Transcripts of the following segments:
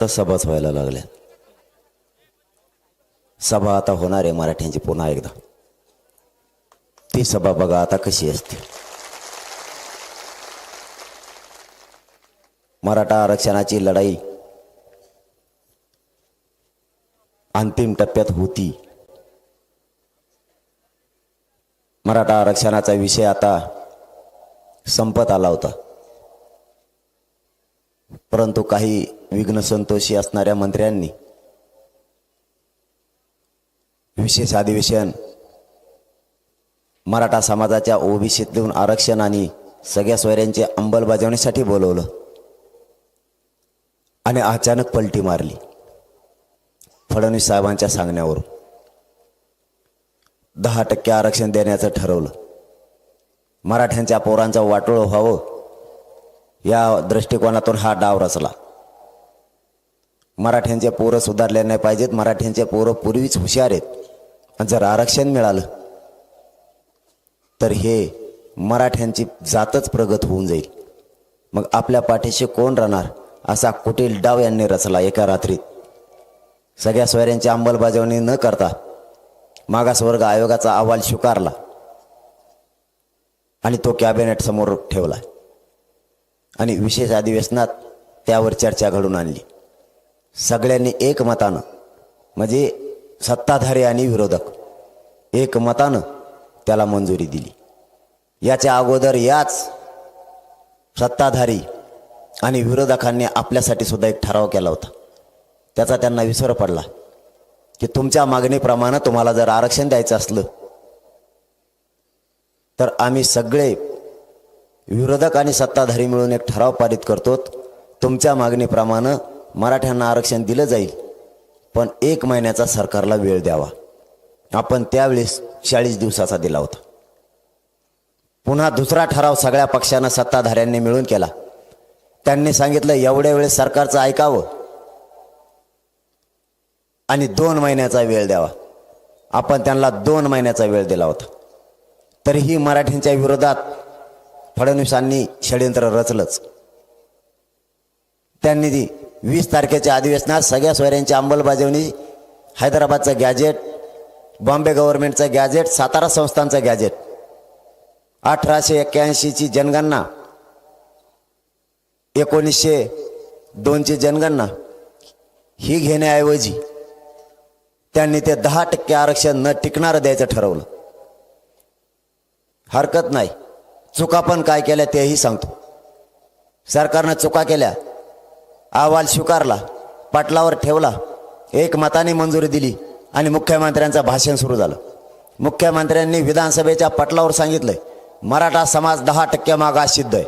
तर सभाच व्हायला लागल्या. सभा आता होणार आहे मराठ्यांची पुन्हा एकदा. ती सभा बघा आता कशी असते. मराठा आरक्षणाची लढाई अंतिम टप्प्यात होती. मराठा आरक्षणाचा विषय आता संपत आला होता. परंतु काही विघ्न संतोषी असणाऱ्या मंत्र्यांनी विशेष अधिवेशन मराठा समाजाच्या ओबीसीतून आरक्षण आणि सगळ्या सोयऱ्यांची अंमलबजावणीसाठी बोलवलं आणि अचानक पलटी मारली फडणवीस साहेबांच्या सांगण्यावरून. 10% आरक्षण देण्याचं ठरवलं. मराठ्यांच्या पोरांचं वाटोळं व्हावं या दृष्टिकोनातून हा डाव रचला. मराठ्यांचे पोरं सुधारले नाही पाहिजेत. मराठ्यांचे पोरं पूर्वीच हुशार आहेत. जर आरक्षण मिळालं तर हे मराठ्यांची जातच प्रगत होऊन जाईल. मग आपल्या पाठीशी कोण राहणार असा कुटील डाव यांनी रचला. एका रात्रीत सगळ्या सोयऱ्यांची अंमलबजावणी न करता मागासवर्ग आयोगाचा अहवाल स्वीकारला आणि तो कॅबिनेट समोर ठेवला आणि विशेष अधिवेशनात त्यावर चर्चा घडून आणली. सगळ्यांनी एकमतानं, म्हणजे सत्ताधारी आणि विरोधक एकमतानं त्याला मंजुरी दिली. याच्या अगोदर याच सत्ताधारी आणि विरोधकांनी आपल्यासाठी सुद्धा एक ठराव केला होता. त्याचा त्यांना विसर पडला की तुमच्या मागणीप्रमाणे तुम्हाला जर आरक्षण द्यायचं असलं तर आम्ही सगळे विरोधक आणि सत्ताधारी मिळून एक ठराव पारित करतो. तुमच्या मागणीप्रमाणे मराठ्यांना आरक्षण दिलं जाईल, पण 1 महिन्याचा सरकारला वेळ द्यावा. आपण त्यावेळेस 40 दिवसाचा दिला होता. पुन्हा दुसरा ठराव सगळ्या पक्षांना सत्ताधाऱ्यांनी मिळून केला. त्यांनी सांगितलं एवढ्या वेळेस सरकारचं ऐकावं आणि 2 महिन्याचा वेळ द्यावा. आपण त्यांना 2 महिन्याचा वेळ दिला होता. तरीही मराठ्यांच्या विरोधात फडणवीसांनी षडयंत्र रचलंच. त्यांनी 20 तारखेच्या अधिवेशनात सगळ्या सोयऱ्यांची अंमलबजावणी, हैदराबादचं गॅजेट, बॉम्बे गव्हर्नमेंटचं गॅजेट, सातारा संस्थांचं गॅजेट, 1881ची जनगणना, 1902ची जनगणना ही घेण्याऐवजी त्यांनी ते 10% आरक्षण न टिकणारं द्यायचं ठरवलं. हरकत नाही, चुका पण काय केल्या तेही सांगतो. सरकारनं चुका केल्या, अहवाल स्वीकारला, पाटलावर ठेवला, एकमताने मंजुरी दिली आणि मुख्यमंत्र्यांचं भाषण सुरू झालं. मुख्यमंत्र्यांनी विधानसभेच्या पटलावर सांगितलंय मराठा समाज 10% मागास सिद्ध आहे.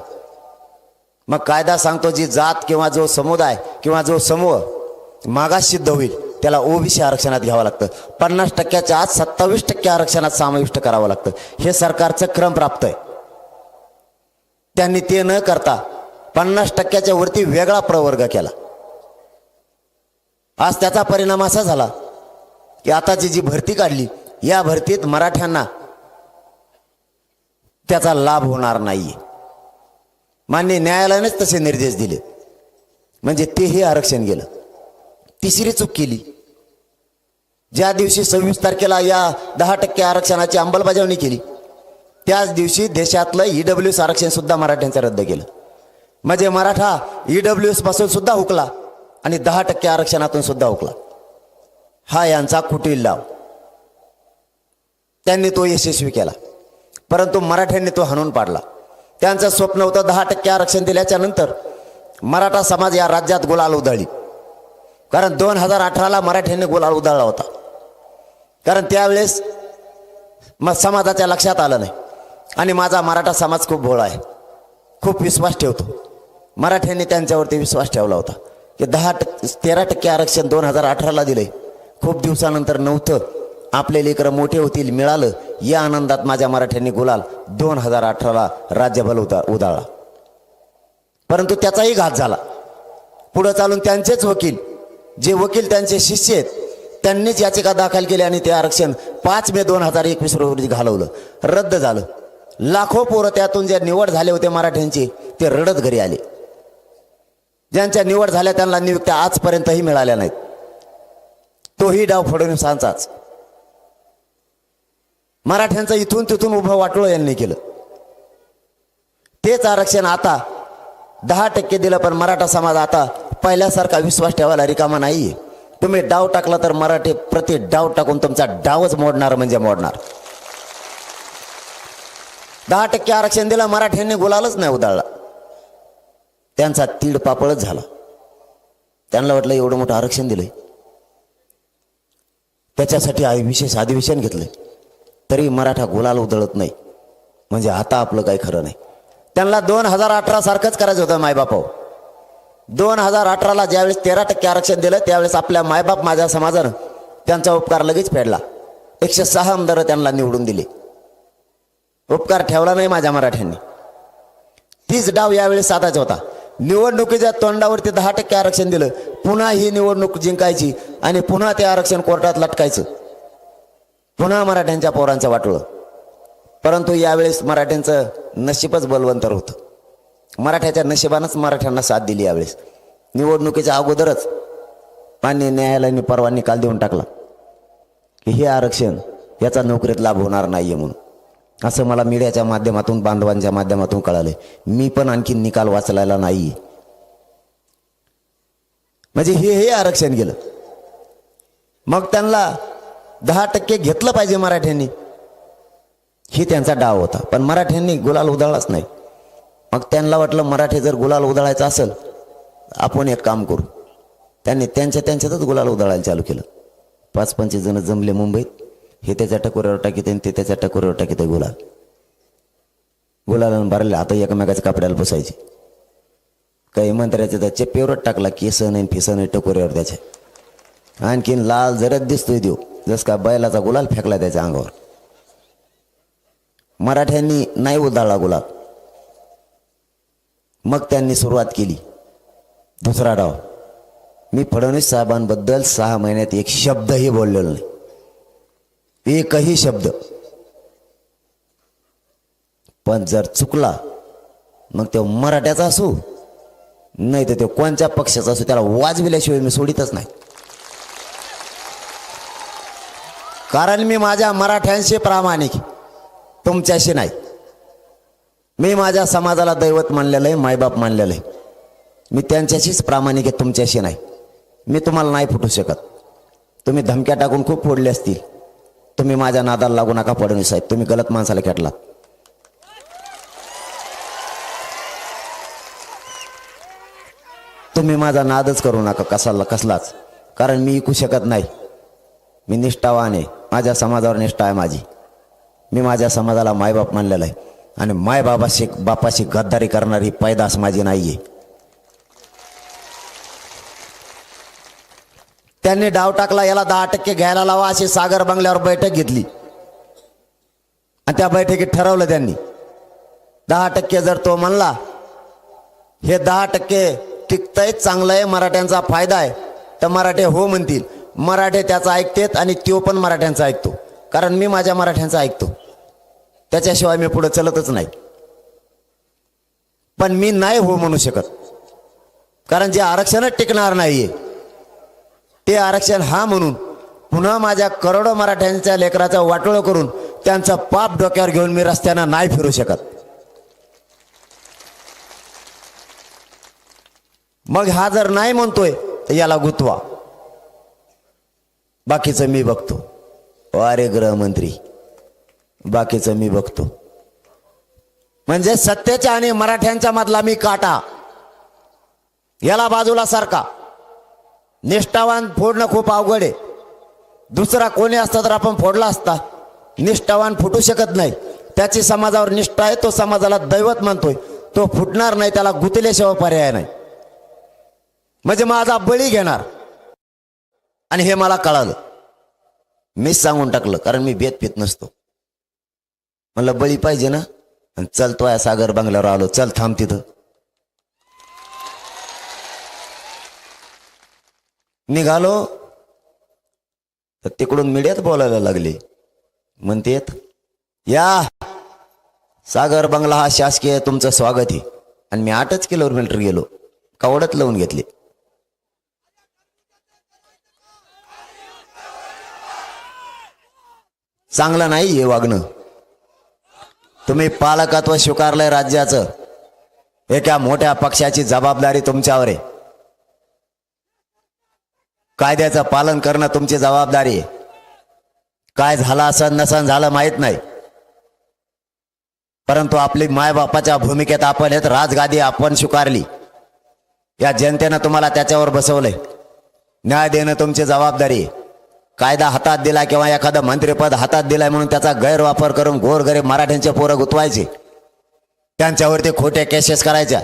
मग कायदा सांगतो जी जात किंवा जो समुदाय किंवा जो समूह मागास सिद्ध होईल त्याला ओबीसी आरक्षणात घ्यावं लागतं. 50%च्या आत 27% आरक्षणात समाविष्ट करावं लागतं. हे सरकारचं क्रम प्राप्त आहे. त्यांनी ते न करता 50%च्या वरती वेगळा प्रवर्ग केला. आज त्याचा परिणाम असा झाला की आताची जी भरती काढली या भरतीत मराठ्यांना त्याचा लाभ होणार नाहीये. मान्य न्यायालयानेच तसे निर्देश दिले, म्हणजे तेही आरक्षण गेलं. तिसरी चूक केली, ज्या दिवशी 26 तारखेला या 10% आरक्षणाची अंमलबजावणी केली त्याच दिवशी देशातलं EWS आरक्षण सुद्धा मराठ्यांचं रद्द केलं. म्हणजे मराठा EWS पासून सुद्धा हुकला आणि 10% आरक्षणातून सुद्धा हुकला. हा यांचा कुटील डाव. त्यांनी तो यशस्वी केला, परंतु मराठ्यांनी तो हाणून पाडला. त्यांचं स्वप्न होतं 10% आरक्षण दिल्याच्या नंतर मराठा समाज या राज्यात गुलाल उधळली. कारण 2018ला मराठ्यांनी गुलाल उधळला होता. कारण त्यावेळेस मग समाजाच्या लक्षात आलं नाही. आणि माझा मराठा समाज खूप भोळा आहे, खूप विश्वास ठेवतो. मराठ्यांनी त्यांच्यावरती विश्वास ठेवला होता की 13% आरक्षण 2018ला दिले. खूप दिवसानंतर नव्हतं, आपले लेकरं मोठे होतील, मिळालं. या आनंदात माझ्या मराठ्यांनी गुलाल 2018ला राज्यभर उधळला. परंतु त्याचाही घात झाला. पुढे चालून त्यांचेच वकील, जे वकील त्यांचे शिष्य आहेत, त्यांनीच याचिका दाखल केली आणि ते आरक्षण 5 मे 2021 रोजी घालवलं, रद्द झालं. लाखो पोरं त्यातून जे निवड झाले होते मराठ्यांचे ते रडत घरी आले. ज्यांच्या निवड झाल्या त्यांना नियुक्त्या आजपर्यंतही मिळाल्या नाहीत. तोही डाव फडणवीसांचाच. मराठ्यांचं इथून तिथून उभं वाटोळं यांनी केलं. तेच आरक्षण आता 10% दिलं, पण मराठा समाज आता पहिल्यासारखा विश्वास ठेवायला रिकामा नाहीये. तुम्ही डाव टाकला तर मराठी प्रति डाव टाकून तुमचा डावच मोडणार म्हणजे मोडणार. 10% आरक्षण दिलं, मराठ्यांनी गुलालच नाही उधळला. त्यांचा तीड पापळच झाला. त्यांना वाटलं एवढं मोठं आरक्षण दिलंय, त्याच्यासाठी विशेष अधिवेशन घेतलंय, तरी मराठा गुलाल उधळत नाही म्हणजे आता आपलं काही खरं नाही. त्यांना 2018 सारखंच करायचं होतं मायबापाव. 2018ला ज्यावेळेस 13% आरक्षण दिलं त्यावेळेस आपल्या मायबाप माझ्या समाजानं त्यांचा उपकार लगेच फेडला. 106 आमदार त्यांना निवडून दिले. उपकार ठेवला नाही माझ्या मराठ्यांनी. तीच डाव यावेळेस साधायचा होता. निवडणुकीच्या तोंडावरती 10% आरक्षण दिलं, पुन्हा ही निवडणूक जिंकायची आणि पुन्हा ते आरक्षण कोर्टात लटकायचं, पुन्हा मराठ्यांच्या पोरांचं वाटोळं. परंतु यावेळेस मराठ्यांचं नशीबच बलवंतर होतं. मराठ्याच्या नशिबानंच मराठ्यांना साथ दिली. यावेळेस निवडणुकीच्या अगोदरच मान्य न्यायालयाने परवा निकाल देऊन टाकला की हे आरक्षण याचा नोकरीत लाभ होणार नाहीये म्हणून. असं मला मीडियाच्या माध्यमातून, बांधवांच्या माध्यमातून कळालंय. मी पण आणखी निकाल वाचलेला नाही. म्हणजे हे आरक्षण गेलं. मग त्यांना 10% घेतलं पाहिजे मराठ्यांनी, ही त्यांचा डाव होता. पण मराठ्यांनी गुलाल उधळलाच नाही. मग त्यांना वाटलं मराठी जर गुलाल उधळायचा असेल आपण एक काम करू. त्यांनी त्यांच्यातच गुलाल उधळायला चालू केलं. 5-25 जण जमले मुंबईत. हे त्याच्या टकोऱ्यावर टाकीत आणि ते त्याच्या टकोऱ्यावर टाकीत. गुलाल भरले आता एकमेकाच्या कपड्याला पुसायचे. काही मंत्र्याचे त्या चेप्पेवरच टाकला, केस नाही फिसन नाही टकोऱ्यावर त्याच्या. आणखीन लाल जरच दिसतोय देऊ, जस का बैलाचा गुलाल फेकला त्याच्या अंगावर. मराठ्यांनी नाही उधळला गुलाल. मग त्यांनी सुरुवात केली दुसरा डाव. मी फडणवीस साहेबांबद्दल 6 महिन्यात एक शब्दही बोललेलो नाही, एकही शब्द. पण जर चुकला मग तो मराठ्याचा असो नाही तर तो कोणत्या पक्षाचा असो, त्याला वाजविल्याशिवाय मी सोडितच नाही. कारण मी माझ्या मराठ्यांशी प्रामाणिक, तुमच्याशी नाही. मी माझ्या समाजाला दैवत मानलेलं आहे, मायबाप मानलेलं आहे. मी त्यांच्याशीच प्रामाणिक आहे, तुमच्याशी नाही. मी तुम्हाला नाही फुटू शकत. तुम्ही धमक्या टाकून खूप फोडले असतील. तुम्ही माझ्या नादाला लागू नका फडणवीस साहेब, तुम्ही गलत माणसाला खेटलात. तुम्ही माझा नादच करू नका कसलाच. कारण मी ऐकू शकत नाही. मी निष्ठावान आहे, माझ्या समाजावर निष्ठा आहे माझी. मी माझ्या समाजाला मायबाप मानलेला आहे आणि बापाशी गद्दारी करणारी पैदास माझी नाहीये. त्यांनी डाव टाकला, याला 10% घ्यायला लावा अशी सागर बंगल्यावर बैठक घेतली आणि त्या बैठकीत ठरवलं त्यांनी 10% जर तो म्हणला हे 10% टिकतंय, चांगलं आहे, मराठ्यांचा फायदा आहे, तर मराठे हो म्हणतील. मराठे त्याचं ऐकतेत आणि तो पण मराठ्यांचा ऐकतो. कारण मी माझ्या मराठ्यांचा ऐकतो, त्याच्याशिवाय मी पुढे चलतच नाही. पण मी नाही हो म्हणू शकत, कारण जे आरक्षणच टिकणार नाहीये ते आरक्षण हा म्हणून पुन्हा माझ्या करोडो मराठ्यांच्या लेकराचं वाटोळं करून त्यांचं पाप डोक्यावर घेऊन मी रस्त्यानं नाही फिरू शकत. मग हा जर नाही म्हणतोय तर याला गुतवा, बाकीचं मी बघतो. अरे गृहमंत्री, बाकीचं मी बघतो. म्हणजे सत्तेच्या आणि मराठ्यांच्या मधला मी काटा, याला बाजूला सारखा. निष्ठावान फोडणं खूप अवघड आहे. दुसरा कोणी असता तर आपण फोडला असता. निष्ठावान फुटू शकत नाही. त्याची समाजावर निष्ठा आहे, तो समाजाला दैवत मानतोय, तो फुटणार नाही. त्याला गुतल्याशिवाय पर्याय नाही. म्हणजे माझा बळी घेणार. आणि हे मला कळालं, मीच सांगून टाकलं. कारण मी बेत पित नसतो. म्हणलं बळी पाहिजे ना, आणि चल तो या सागर बंगल्यावर आलो. चल थांब तिथं. निघालो तर तिकडून मीडियात बोलायला लागले. म्हणतेत या सागर बंगला हा शासकीय, तुमचं स्वागत आहे. आणि मी 8 किलोमीटर गेलो. कवडत लावून घेतली. चांगलं नाही हे वागणं. तुम्ही पालकत्व स्वीकारलंय राज्याचं, एका मोठ्या पक्षाची जबाबदारी तुमच्यावर आहे. कायद्याचं पालन करणं तुमची जबाबदारी आहे. काय झालं असं नसन झालं माहित नाही, परंतु आपली मायबापाच्या भूमिकेत आपण आहेत. राजगादी आपण स्वीकारली. या जनतेनं तुम्हाला त्याच्यावर बसवलंय. न्याय देणं तुमची जबाबदारी आहे. कायदा हातात दिला किंवा एखादं मंत्रिपद हातात दिलाय म्हणून त्याचा गैरवापर करून गोरगरीब मराठ्यांचे पोरं गुतवायचे, त्यांच्यावरती खोटे केसेस करायच्या,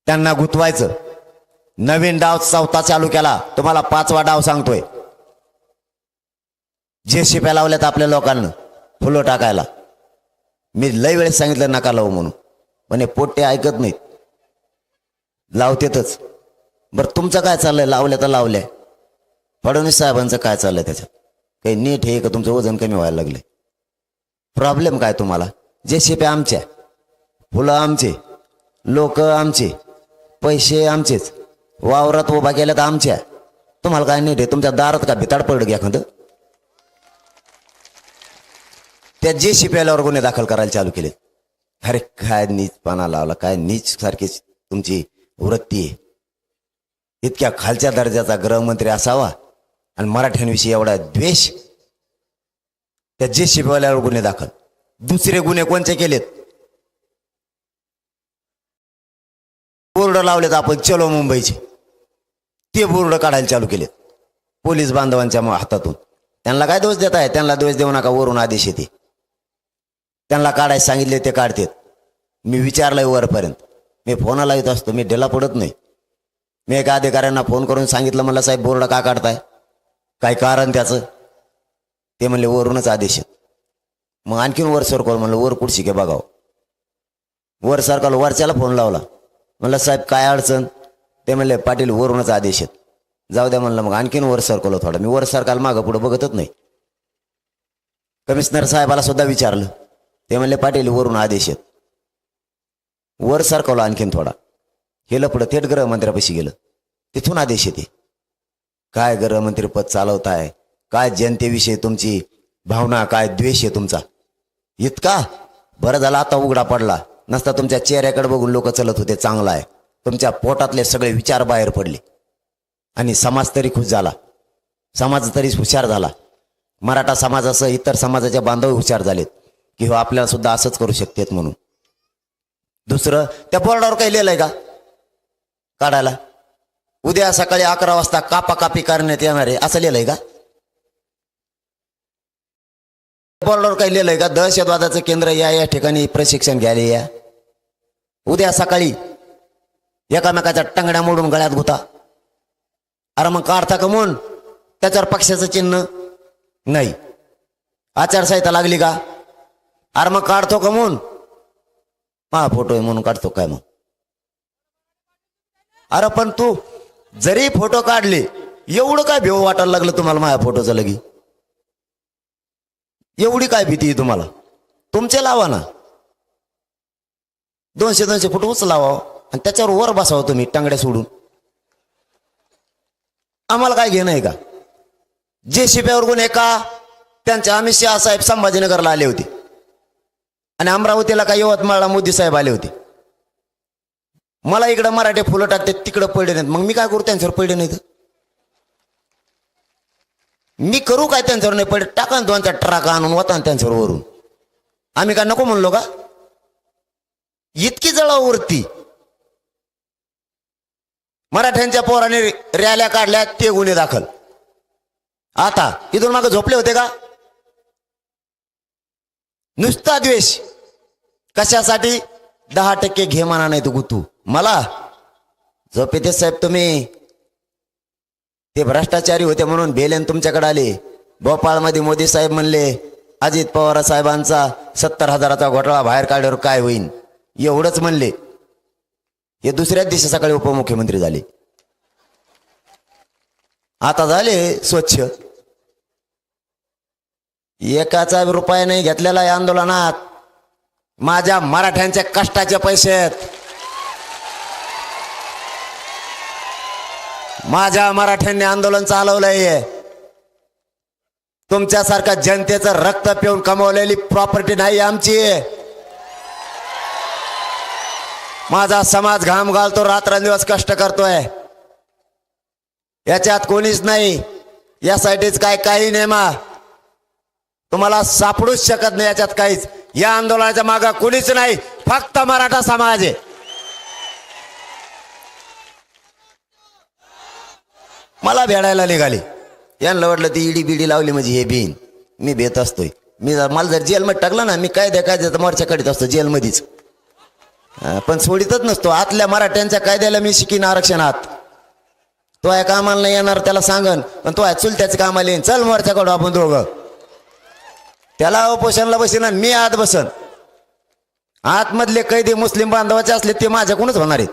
त्यांना गुतवायचं. नवीन डाव चौथा चालू केला. तुम्हाला 5वा डाव सांगतोय. जे शिप्या लावल्यात आपल्या लोकांना फुलं टाकायला. मी लय वेळेस सांगितलं नका लावू म्हणून, पण हे पोट्टे ऐकत नाहीत, लावतेतच. बरं तुमचं काय चाललंय? लावल्या तर लावल्या. फडणवीस साहेबांचं काय चाललंय? त्याच्यात काही नीट हे का तुमचं वजन कमी व्हायला लागले? प्रॉब्लेम काय तुम्हाला? जे शिप्या आमच्या, फुलं आमचे, लोक आमचे, पैसे आमचेच, वावरात उभा केल्यात आमच्या. तुम्हाला काय नीट आहे? तुमच्या दारात का भिताड पडलं घ्या एखादं? त्या जे शिप्याल्यावर गुन्हे दाखल करायला चालू केले. अरे काय नीचपणा लावला, काय नीच सारखी तुमची वृत्ती आहे. इतक्या खालच्या दर्जाचा गृहमंत्री असावा आणि मराठ्यांविषयी एवढा द्वेष. त्या जे शिपवाल्यावर गुन्हे दाखल. दुसरे गुन्हे कोणते केलेत? बोर्ड लावलेत आपण चलो मुंबईचे, ते बोर्ड काढायला चालू केलेत पोलीस बांधवांच्या हातातून. त्यांना काय दोष देत आहे? त्यांना दोष देऊ नका, वरून आदेश येते. त्यांना काढायला सांगितले ते काढतात. मी विचारलंय वरपर्यंत, मी फोनाला येत असतो, मी ढिला पडत नाही. मी एका अधिकाऱ्यांना फोन करून सांगितलं, मला साहेब बोर्ड का काढताय, काय कारण त्याचं? ते म्हणले वरूनच आदेश आहेत. मग आणखीन वर सरकवलं. म्हणलं वर कुठशी के बघावं. वर सरकवलं, वरच्याला फोन लावला. म्हणलं साहेब काय अडचण? ते म्हणले पाटील वरूनच आदेश आहेत. जाऊ द्या म्हणलं. मग आणखीन वर सरकवलं थोडं. मी वर सरकायला मागं पुढं बघतच नाही. कमिशनर साहेबाला सुद्धा विचारलं. ते म्हणले पाटील वरून आदेश आहेत. वर सरकवलं आणखीन थोडा. केलं पुढं थेट गृहमंत्र्यापाशी गेलं. तिथून आदेश येते. काय गृहमंत्रीपद चालवताय? काय जनतेविषयी तुमची भावना, काय द्वेष आहे तुमचा? इतका बरं झाला आता उघडा पडला. नसता तुमच्या चेहऱ्याकडे बघून लोक चलत होते चांगला आहे. तुमच्या पोटातले सगळे विचार बाहेर पडले आणि समाज तरी खुश झाला. समाज तरी हुशार झाला. मराठा समाजासह इतर समाजाच्या बांधव हुशार झालेत की हो आपल्याला सुद्धा असंच करू शकतेत म्हणून. दुसरं, त्या बोर्डावर काही लिहिलंय का काढायला? उद्या सकाळी 11 वाजता कापाकापी करण्यात येणार आहे असं लिहिलंय का? बोर्डावर काही लिहिलंय का? दहशतवादाचं केंद्र या ठिकाणी प्रशिक्षण घ्यायला या. उद्या सकाळी एकामेकाच्या टंगड्या मोडून गळ्यात गुता. अरे मग काढता का म्हणून? त्याच्यावर पक्षाचं चिन्ह नाही. आचारसंहिता लागली का? अरे मग काढतो का म्हणून? हा फोटो आहे म्हणून काढतो काय मग? अरे पण तू जरी फोटो काढले, एवढं काय भेव वाटायला लागलं तुम्हाला माझ्या फोटोचं लगी? एवढी काय भीती आहे तुम्हाला? तुमचे लावा ना, 200 फुट उच लावा आणि त्याच्यावर वर बसावं तुम्ही टांगड्या सोडून. आम्हाला काय घेणं आहे का? जे शिप्यावर गुन्हे का? त्यांचे अमित शहा साहेब संभाजीनगरला आले होते आणि अमरावतीला काय यवतमाळला मोदी साहेब आले होते. मला इकडं मराठे फुलं टाकते, तिकडं पडले नाहीत. मग मी काय करू? त्यांच्यावर पडले नाहीत मी करू काय? त्यांच्यावर नाही पडले, टाका 2-4 ट्रक आणून वता त्यांच्यावर वरून. आम्ही काय नको म्हणलो का? इतकी जळावरती मराठ्यांच्या पोराने रॅल्या काढल्या, ते गुन्हे दाखल. आता इथून मागे झोपले होते का? नुसता द्वेष. कशासाठी? 10% घे म्हणा, नाही तू गुतू मला. झोपेते साहेब तुम्ही ते भ्रष्टाचारी होते म्हणून बेलेन तुमच्याकडे आले. भोपाळमध्ये मोदी साहेब म्हणले अजित पवार साहेबांचा 70,000चा घोटाळा बाहेर काढल्यावर काय होईल, एवढंच म्हणले. हे दुसऱ्याच दिवशी सकाळी उपमुख्यमंत्री झाले. आता झाले स्वच्छ. एकाचा रुपया नाही घेतलेला या आंदोलनात. माझ्या मराठ्यांचे कष्टाचे पैसे आहेत. माझ्या मराठ्यांनी आंदोलन चालवलंय. तुमच्यासारखा जनतेचं रक्त पिऊन कमवलेली प्रॉपर्टी नाही आमची. माझा समाज घाम घालतो, रात्रंदिवस कष्ट करतोय. याच्यात कोणीच नाही. यासाठीच काही नेमा तुम्हाला सापडूच शकत नाही. याच्यात काहीच. या आंदोलनाच्या मागे कोणीच नाही, फक्त मराठा समाज आहे. मला भेडायला निघाली. यांना वाटलं ती इडी बिडी लावली म्हणजे हे बीन. मी भेट असतोय. मला जर जेलमध्ये टाकलं ना, मी कायद्याचं मोर्चा काढीत असतो जेलमध्येच. पण सोडितच नसतो. आतल्या मराठ्यांच्या कायद्याला मी शिकीन आरक्षणात. तो आहे कामाला नाही येणार त्याला सांगन, पण तो आहे चुलत्याच्या कामाला येईन. चल मोर्चा काढू आपण दोघं. त्याला उपोषणला बसेन आणि मी आत बसन. आतमधले कैदी मुस्लिम बांधवाचे असले ते माझ्याकडूनच होणार आहेत.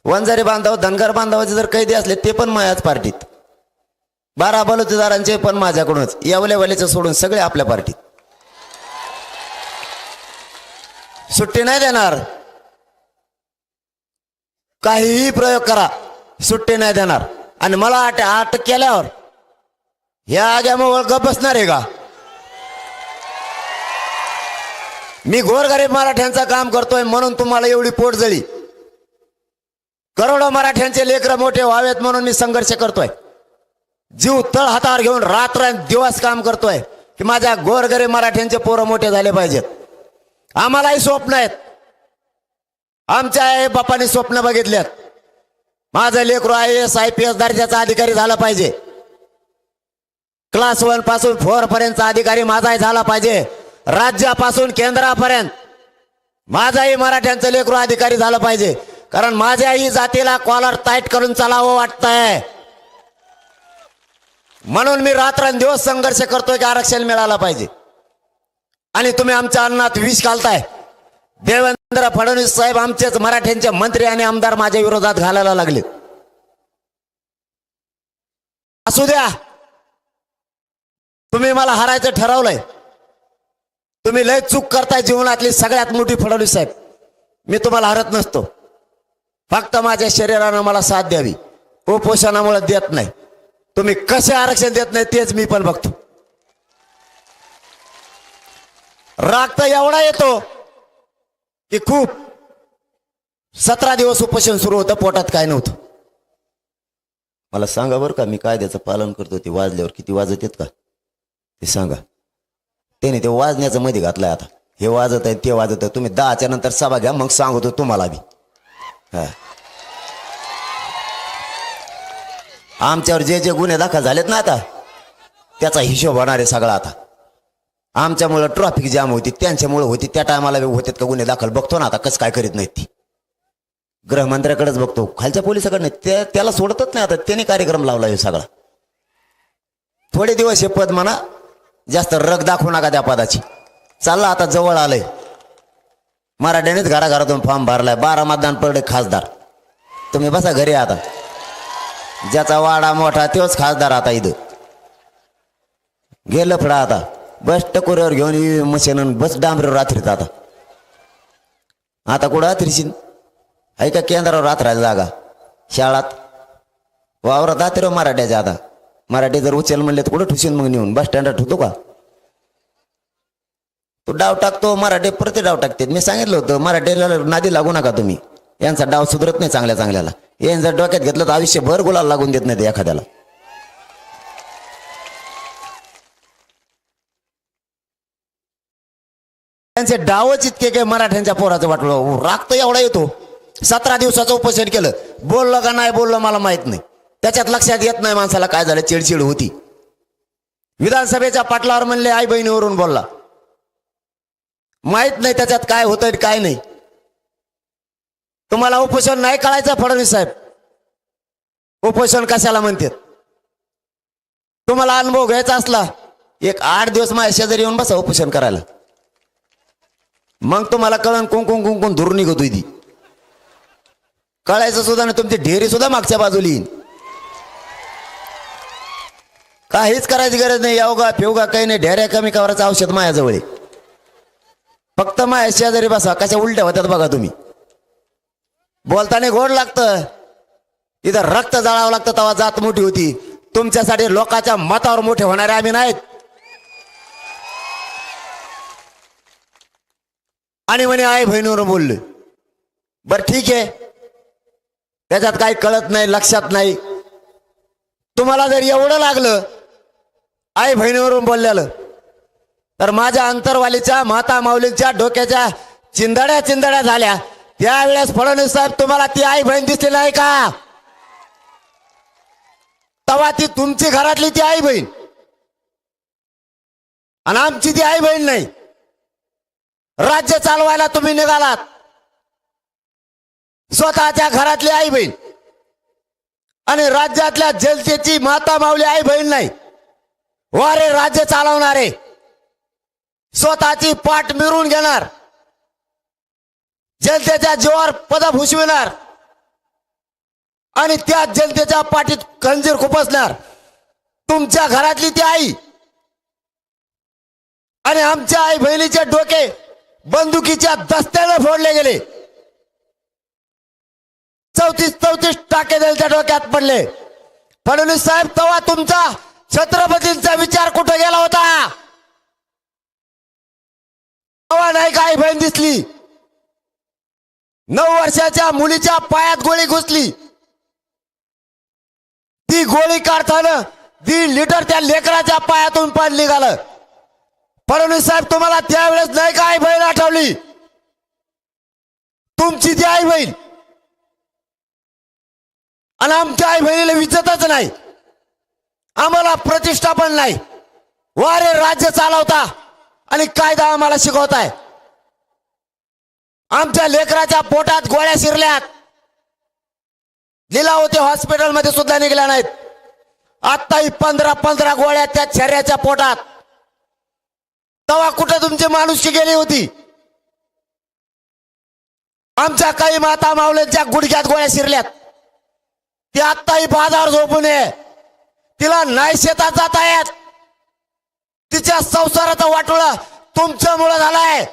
वंजारी बांधव धनगर बांधवाचे जर कैदी असले ते पण माझ्याच पार्टीत. 12 बलुतेदारांचे पण माझ्याकडूनच. येवलेवालीचं सोडून सगळे आपल्या पार्टीत. सुट्टी नाही देणार. काहीही प्रयोग करा, सुट्टी नाही देणार. आणि मला अटक केल्यावर ह्या आग्यामुळे गप बसणार आहे का? मी गोरगरीब मराठ्यांचं काम करतोय म्हणून तुम्हाला एवढी पोटजळी. करोडो मराठ्यांचे लेकरं मोठे व्हावेत म्हणून मी संघर्ष करतोय. जीव तळ हातावर घेऊन रात्र दिवस काम करतोय की माझ्या गोरगरीब मराठ्यांचे पोरं मोठे झाले पाहिजेत. आम्हालाही स्वप्न आहेत. आमच्या आई बापांनी स्वप्न बघितलेत. माझं लेकरू IAS IPS दर्जाचा अधिकारी झाला पाहिजे. क्लास 1 पासून 4 पर्यंतचा अधिकारी माझाही झाला पाहिजे. राज्यापासून केंद्रापर्यंत माझाही मराठ्यांचं लेकरू अधिकारी झालं पाहिजे. कारण माझ्याही जातीला कॉलर टाईट करून चालावं वाटतंय. म्हणून मी रात्रंदिवस संघर्ष करतोय की आरक्षण मिळालं पाहिजे. आणि तुम्ही आमच्या अन्नात विष घालताय. देवेंद्र फडणवीस साहेब आमचेच मराठ्यांचे मंत्री आणि आमदार माझ्या विरोधात घालायला लागले. असू द्या, तुम्ही मला हरायचं ठरवलंय. तुम्ही लय चूक करताय जीवनातली सगळ्यात मोठी. फडणवीस साहेब, मी तुम्हाला हरत नसतो. फक्त माझ्या शरीरानं मला साथ द्यावी. उपोषणामुळे देत नाही. तुम्ही कसे आरक्षण देत नाही तेच मी पण बघतो. राग तर एवढा येतो की खूप. 17 दिवस उपोषण सुरू होतं, पोटात काय नव्हतं. मला सांगा बरं का, मी कायद्याचं पालन करतो. ते वाजल्यावर किती वाजत येत का ते सांगा. त्याने ते वाजण्याचं मध्ये घातलंय. आता हे वाजत आहे ते वाजत आहे. तुम्ही 10च्या नंतर सभा घ्या, मग सांगतो तुम्हाला बी. आमच्यावर जे गुन्हे दाखल झालेत ना, आता त्याचा हिशोब होणार आहे सगळा. आता आमच्यामुळं ट्रॅफिक जाम होती, त्यांच्यामुळे होती. त्या टायमाला होतात का गुन्हे दाखल बघतो ना. आता कसं काय करीत नाहीत ती. गृहमंत्र्याकडेच बघतो, खालच्या पोलिसाकडे नाही. त्याला सोडतच नाही. आता त्याने कार्यक्रम लावला हे सगळा. थोडे दिवस हे पद म्हणा, जास्त रग दाखवू नका त्या पदाची. चालला आता जवळ आलंय. मराठ्यानेच घराघरातून फॉर्म भरलाय. 12 मतदान पडले खासदार. तुम्ही बसा घरी. आता ज्याचा वाडा मोठा तोच खासदार. आता इथं गेलं फडा. आता बस टकोऱ्यावर घेऊन मशीन बस डांबरीवर रात्रीत. आता कुठं रात्रीशी आहे का? केंद्रावर रात्र जागा, शाळात, वावरात रात्री मराठ्याच्या. आता मराठी जर उचल म्हणले तर कुठं ठुशीन मग नेऊन? बस स्टँडवर ठेवतो का? तो डाव टाकतो. मराठी प्रति डाव टाकते. मी सांगितलं होतं मराठीला नादी लागू नका तुम्ही. यांचा डाव सुधरत नाही चांगल्या चांगल्याला. यांनी जर डोक्यात घेतलं तर आयुष्यभर गुलाल लागून देत नाही ते एखाद्याला. त्यांचे डावच इतके काय मराठ्यांच्या पोराचं वाटलं. राग तर एवढा येतो. 17 दिवसाचं उपोषण केलं. बोललं का नाही बोललं मला माहित नाही. त्याच्यात लक्षात येत नाही माणसाला काय झालं. चिडचिड होती. विधानसभेच्या पाटलावर म्हणले आई बहिणीवरून बोलला. माहित नाही त्याच्यात काय होतंय काय नाही. तुम्हाला उपोषण नाही कळायचं फडणवीस साहेब. उपोषण कशाला म्हणतात? तुम्हाला अनुभव घ्यायचा असला एक 8 दिवस माझ्या शेजारी येऊन बसा उपोषण करायला. मग तुम्हाला कळण कुंकुम कुंकुम धुरून निघतोय ती. कळायचं सुद्धा नाही. तुमची ढेरी सुद्धा मागच्या बाजूला येईन. काहीच करायची गरज नाही. योगा फेवगा काही नाही. ढेऱ्या कमी करायचं औषध माझ्याजवळ. फक्त माझ्या शेजारी बसा. कशा उलट्या होत्यात बघा तुम्ही. बोलताना गोड लागतं. इथं रक्त जाळावं लागतं तेव्हा जात मोठी होती. तुमच्यासाठी लोकांच्या मतावर मोठे होणारे आम्ही नाहीत. आणि म्हणे आई बहिणीवर बोलले. बरं ठीक आहे, त्याच्यात काही कळत नाही, लक्षात नाही. तुम्हाला जर एवढं लागलं आई बहिणीवरून बोललेलं, तर माझ्या अंतरवालीच्या माता माऊलीच्या डोक्याच्या चिंदड्या चिंदड्या झाल्या. त्यावेळेस फडणवीस साहेब तुम्हाला ती आई बहीण दिसली नाही का? तेव्हा ती तुमची घरातली ती आई बहीण आणि आमची ती आई बहीण नाही. राज्य चालवायला तुम्ही निघालात, स्वतःच्या घरातली आई बहीण आणि राज्यातल्या जनतेची माता माऊली आई बहीण नाही. वारे राज्य चालवणारे, स्वतःची पाठ मिळवून घेणार, जनतेच्या जीवावर पद भुसविणार आणि त्या जनतेच्या पाठीत खंजीर खुपसणार तुमच्या घरातली ती आई. आणि आमच्या आई बहिणीचे डोके बंदुकीच्या दस्त्याने फोडले गेले. 34 टाके त्यांच्या डोक्यात पडले. फडणवीस साहेब, तेव्हा तुमचा छत्रपतींचा विचार कुठे गेला होता? तेव्हा नाही का आई बहीण दिसली? 9 वर्षाच्या मुलीच्या पायात गोळी घुसली. ती गोळी काढताना 1.5 लिटर त्या लेकराच्या पायातून पाणी निघालं. फडणवीस साहेब, तुम्हाला त्यावेळेस नाही का आई बहीण आठवली? तुमची ती आई बहीण आणि आमच्या आई बहिणीला विचारतच नाही, आम्हाला प्रतिष्ठा पण नाही. वारे राज्य चालवता आणि कायदा आम्हाला शिकवताय. आमच्या लेकराच्या पोटात गोळ्या शिरल्यात, लिलावते हॉस्पिटलमध्ये सुद्धा निघल्या नाहीत. आत्ताही 15 गोळ्या त्या शरीराच्या पोटात. तेव्हा कुठे तुमची माणुसकी गेली होती? आमच्या काही माता माऊल्यांच्या गुडघ्यात गोळ्या शिरल्यात, ती आत्ताही बाजार झोपून आहे. तिला नाही शेतात जाता येत. तिच्या संसाराचा वाटोळा तुमच्यामुळे झालाय.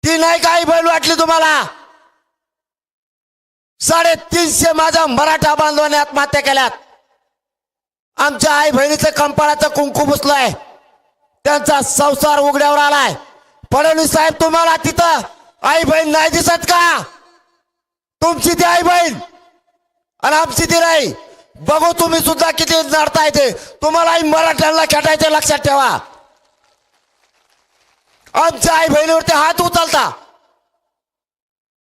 ती नाही काही बहीण वाटली तुम्हाला? 350 माझ्या मराठा बांधवांनी आत्महत्या केल्यात. आमच्या आई बहिणीचं कंपाळाचं कुंकू पुसलंय, त्यांचा संसार उघड्यावर आलाय. फडणवीस साहेब, तुम्हाला तिथं आई बहीण नाही दिसत का? तुमची ती आई बहीण आणि आमची ती नाही. बघू तुम्ही सुद्धा किती नडताय ते. तुम्हालाही मराठ्यांना खेटायचे, लक्षात ठेवा. आमच्या आई बहिणीवरती हात उचलता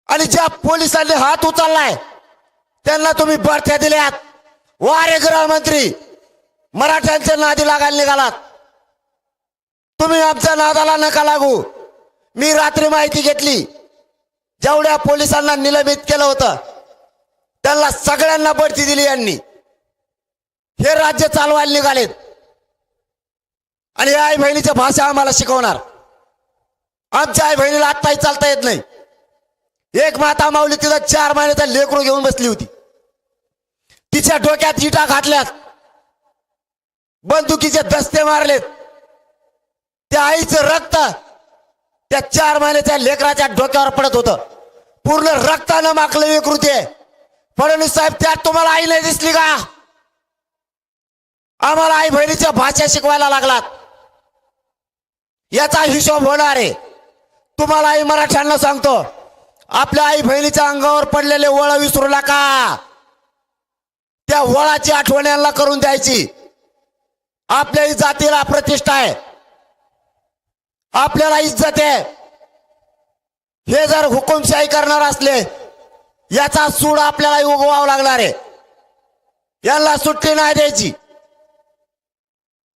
आणि ज्या पोलिसांनी हात उचललाय त्यांना तुम्ही बढत्या दिल्यात. वारे गृहमंत्री, मराठ्यांच्या नादी लागायला निघालात. तुम्ही आमच्या नादाला नका लागू. मी रात्री माहिती घेतली, जेवढ्या पोलिसांना निलंबित केलं होतं त्यांना सगळ्यांना बढती दिली यांनी. हे राज्य चालवायला निघालेत आणि आई बहिणीची भाषा आम्हाला शिकवणार. आमच्या आई बहिणीला आत्ताही चालता येत नाही. एक माता माऊली तिथं 4 महिन्याचा लेकरू घेऊन बसली होती. तिच्या डोक्यात इटा घातल्यात, बंदुकीचे दस्ते मारलेत. त्या आईचं रक्त त्या 4 महिन्याच्या लेकराच्या डोक्यावर पडत होतं. पूर्ण रक्तानं माखलं विकृती आहे. फडणवीस साहेब, त्यात तुम्हाला आई नाही दिसली का? आम्हाला आई बहिणीच्या भाषा शिकवायला लागलात. याचा हिशोब होणार आहे. तुम्हाला आई मराठ्यांना सांगतो, आपल्या आई बहिणीच्या अंगावर पडलेले वळ विसरू नका. त्या वळाची आठवण यांना करून द्यायची. आपल्या जातीला प्रतिष्ठा आहे, आपल्याला इज्जत आहे. हे जर हुकुमशाही करणार असले, याचा सूड आपल्याला उगवावा लागणार आहे. यांना सुट्टी नाही द्यायची.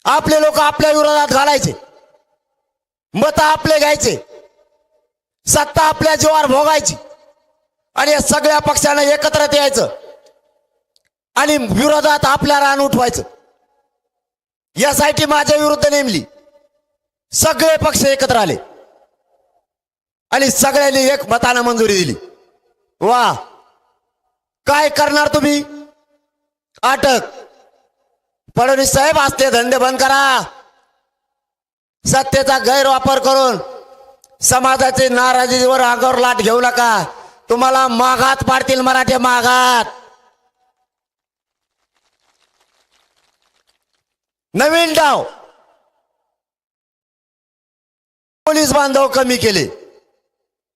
आपले लोक आपल्या विरोधात घालायचे, मत आपले घ्यायचे, सत्ता आपल्या जीवावर भोगायची आणि या सगळ्या पक्षांना एकत्र यायचं आणि विरोधात आपल्या रान उठवायचं. यासाठी माझ्या विरुद्ध नेमली सगळे पक्ष एकत्र आले आणि सगळ्यांनी एक मतानं मंजुरी दिली. वा, काय करणार तुम्ही? अटक. फडणवीस साहेब, असले धंदे बंद करा. सत्तेचा गैरवापर करून समाजाचे नाराजीवर अंगावर लाट घेऊ नका. तुम्हाला मागात पाडतील मराठे, मागात. नवीन डाव, पोलीस बांधव कमी केले.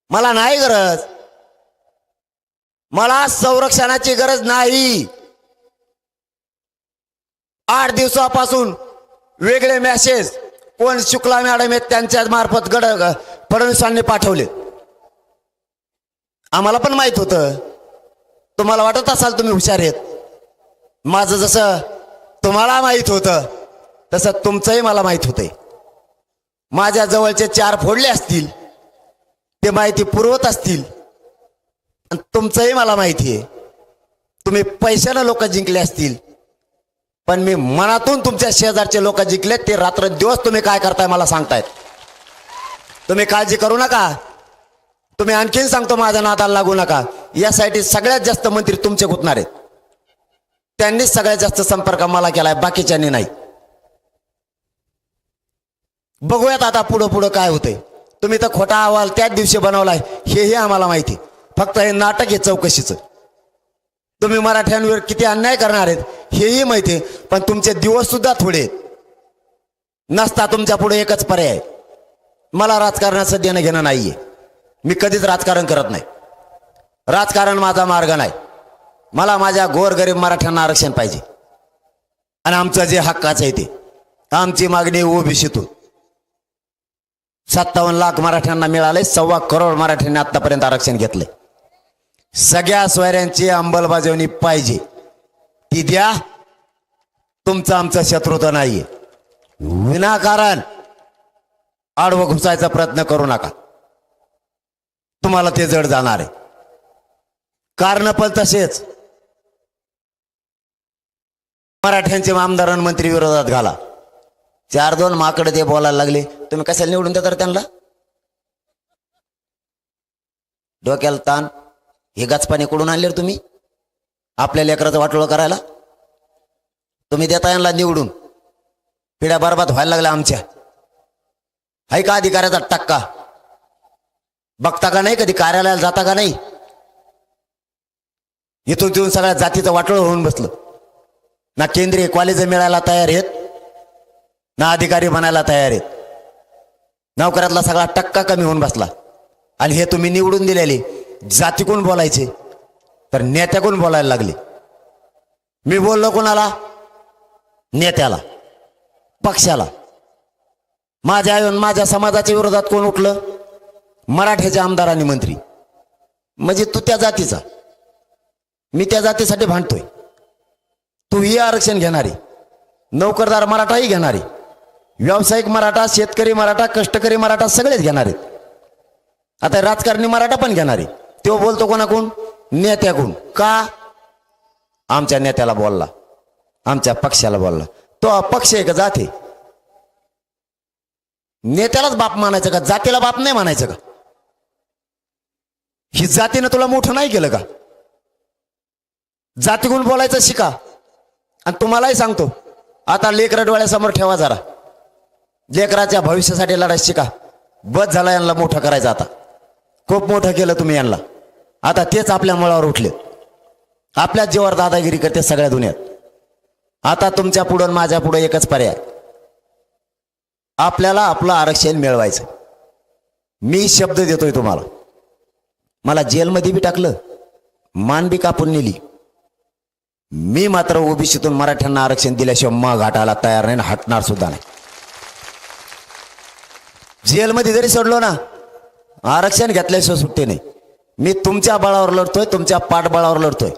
मला नाही गरज, मला संरक्षणाची गरज नाही. 8 दिवसापासून वेगळे मेसेज कोण शुक्ला मॅडम आहेत त्यांच्या मार्फत फडणवीसांनी पाठवले. आम्हाला पण माहित होतं. तुम्हाला वाटत असाल तुम्ही हुशार आहेत. माझं जसं तुम्हाला माहित होतं तसं तुमचंही मला माहित होतंय. माझ्या जवळचे 4 फोडले असतील, ते माहिती पुरवत असतील. आणि तुमचंही मला माहिती आहे. तुम्ही पैशानं लोक जिंकले असतील, पण मी मनातून तुमच्या शेजारचे लोक जिंकलेत. ते रात्र दिवस तुम्ही काय करताय मला सांगतायत. तुम्ही काळजी करू नका. तुम्ही आणखीन सांगतो माझ्या नादाला लागू नका. यासाठी सगळ्यात जास्त मंत्री तुमचे गुंतणार आहेत. त्यांनीच सगळ्यात जास्त संपर्क मला केलाय, बाकीच्यांनी नाही. बघूयात आता पुढं पुढं काय होतंय. तुम्ही तर खोटा अहवाल त्याच दिवशी बनवलाय हेही आम्हाला माहिती. फक्त हे नाटक आहे चौकशीचं. तुम्ही मराठ्यांवर किती अन्याय करणार आहेत हेही माहिती आहे. पण तुमचे दिवस सुद्धा थोडे आहेत. नसता तुमच्या पुढे एकच पर्याय. मला राजकारणाचं देणं घेणं नाहीये. मी कधीच राजकारण करत नाही. राजकारण माझा मार्ग नाही. मला माझ्या गोरगरीब मराठ्यांना आरक्षण पाहिजे. आणि आमचं जे हक्काचं आहे ते, आमची मागणी ओबीसीतून 57 लाख मराठ्यांना मिळाले. 1.25 करोड मराठ्यांनी आतापर्यंत आरक्षण घेतले. सगळ्या सोयऱ्यांची अंमलबजावणी पाहिजे. ती द्या. तुमचं आमचं शत्रुत्व नाहीये. विनाकारण आडवं घुसायचा प्रयत्न करू नका. तुम्हाला ते जड जाणार आहे. कारण पण तसेच मराठ्यांचे आमदार आणि मंत्री विरोधात घाला. 4-2 माकडे ते बोलायला लागले. तुम्ही कशाला निवडून देता त्यांना? डोक्याला ताण. हे गचपाने कुठून आणले तुम्ही? आपल्या लेकराचं वाटोळं करायला तुम्ही देता यांना निवडून. पिढ्या बरबाद व्हायला लागल्या आमच्या. हाय का अधिकाऱ्याचा टक्का? बघता का नाही? कधी कार्यालयाला जाता का नाही? इथून तिथून सगळ्या जातीचं वाटोळं होऊन बसलं. ना केंद्रीय कॉलेज मिळायला तयार आहेत, ना अधिकारी बनायला तयार आहेत. नोकऱ्यातला सगळा टक्का कमी होऊन बसला. आणि हे तुम्ही निवडून दिलेले जातीकडून बोलायचे तर नेत्याकडून बोलायला लागले. मी बोललो कोणाला? नेत्याला, पक्षाला. माझ्या समाजाच्या विरोधात कोण उठलं? मराठ्याचे आमदार आणि मंत्री. म्हणजे तू त्या जातीचा, मी त्या जातीसाठी भांडतोय. तूही आरक्षण घेणारी, नोकरदार मराठाही घेणारी, व्यावसायिक मराठा, शेतकरी मराठा, कष्टकरी मराठा सगळेच घेणारे. आता राजकारणी मराठा पण घेणारे. तो बोलतो कोणाकडून? नेत्याकडून. का? आमच्या नेत्याला बोलला, आमच्या पक्षाला बोलला. तो अपक्ष आहे का जाती? नेत्यालाच बाप मानायचं का? जातीला बाप नाही मानायचं का? ही जातीनं तुला मोठं नाही केलं का? जातीकडून बोलायचं शिका. आणि तुम्हालाही सांगतो, आता लेकरं डोळ्यासमोर ठेवा जरा. लेकराच्या भविष्यासाठी लढा शिका. बस झाला यांना मोठं करायचं. आता खूप मोठं केलं तुम्ही यांना. आता तेच आपल्या मुळावर उठले. आपल्याच जीवावर दादागिरी करते सगळ्या दुनियात. आता तुमच्या पुढं माझ्या पुढं एकच पर्याय. आपल्याला आपलं आरक्षण मिळवायचं. मी शब्द देतोय तुम्हाला. मला जेलमध्ये बी टाकलं, मान बी कापून नेली. मी मात्र ओबीसीतून मराठ्यांना आरक्षण दिल्याशिवाय मग हटायला तयार नाही, हटणार सुद्धा नाही. जेलमध्ये जरी सोडलो ना, आरक्षण घेतल्याशिवाय सुट्टी नाही. मी तुमच्या बळावर लढतोय, तुमच्या पाठबळावर लढतोय.